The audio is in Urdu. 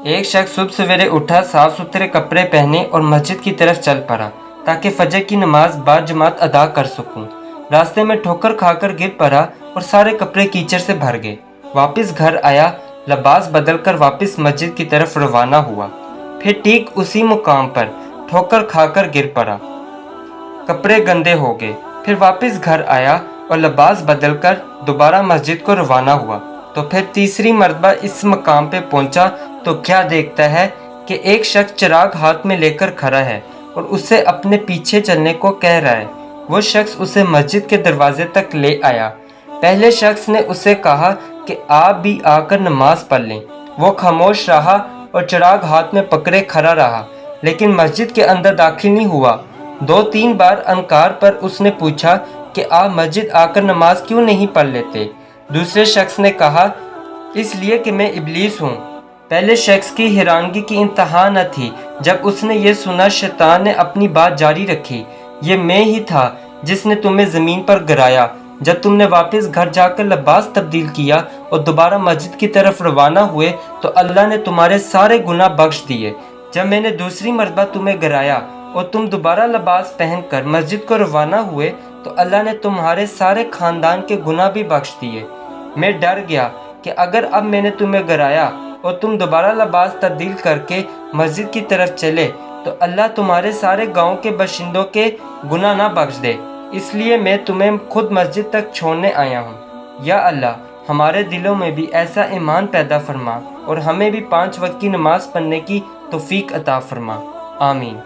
ایک شخص صبح سویرے اٹھا، صاف ستھرے کپڑے پہنے اور مسجد کی طرف چل پڑا تاکہ فجر کی نماز باجماعت ادا کر سکوں۔ راستے میں ٹھوکر کھا کر گر پڑا اور سارے کپڑے کیچڑ سے بھر گئے۔ واپس گھر آیا، لباس بدل کر واپس مسجد کی طرف روانہ ہوا، پھر ٹھیک اسی مقام پر ٹھوکر کھا کر گر پڑا، کپڑے گندے ہو گئے۔ پھر واپس گھر آیا اور لباس بدل کر دوبارہ مسجد کو روانہ ہوا، تو پھر تیسری مرتبہ اس مقام پہ پہنچا تو کیا دیکھتا ہے کہ ایک شخص چراغ ہاتھ میں لے کر کھڑا ہے اور اسے اپنے پیچھے چلنے کو کہہ رہا ہے۔ وہ شخص اسے مسجد کے دروازے تک لے آیا۔ پہلے شخص نے اسے کہا کہ آپ بھی آ کر نماز پڑھ لیں۔ وہ خاموش رہا اور چراغ ہاتھ میں پکڑے کھڑا رہا، لیکن مسجد کے اندر داخل نہیں ہوا۔ 2-3 بار انکار پر اس نے پوچھا کہ آپ مسجد آ کر نماز کیوں نہیں پڑھ لیتے؟ دوسرے شخص نے کہا، اس لیے کہ میں ابلیس ہوں۔ پہلے شخص کی حیرانگی کی انتہا نہ تھی جب اس نے یہ سنا۔ شیطان نے اپنی بات جاری رکھی، یہ میں ہی تھا جس نے تمہیں زمین پر گرایا۔ جب تم نے واپس گھر جا کر لباس تبدیل کیا اور دوبارہ مسجد کی طرف روانہ ہوئے تو اللہ نے تمہارے سارے گناہ بخش دیے۔ جب میں نے دوسری مرتبہ تمہیں گرایا اور تم دوبارہ لباس پہن کر مسجد کو روانہ ہوئے تو اللہ نے تمہارے سارے خاندان کے گناہ بھی بخش دیے۔ میں ڈر گیا کہ اگر اب میں نے تمہیں گرایا اور تم دوبارہ لباس تبدیل کر کے مسجد کی طرف چلے تو اللہ تمہارے سارے گاؤں کے باشندوں کے گناہ نہ بخش دے، اس لیے میں تمہیں خود مسجد تک چھوڑنے آیا ہوں۔ یا اللہ، ہمارے دلوں میں بھی ایسا ایمان پیدا فرما اور ہمیں بھی 5 وقت کی نماز پڑھنے کی توفیق عطا فرما۔ آمین۔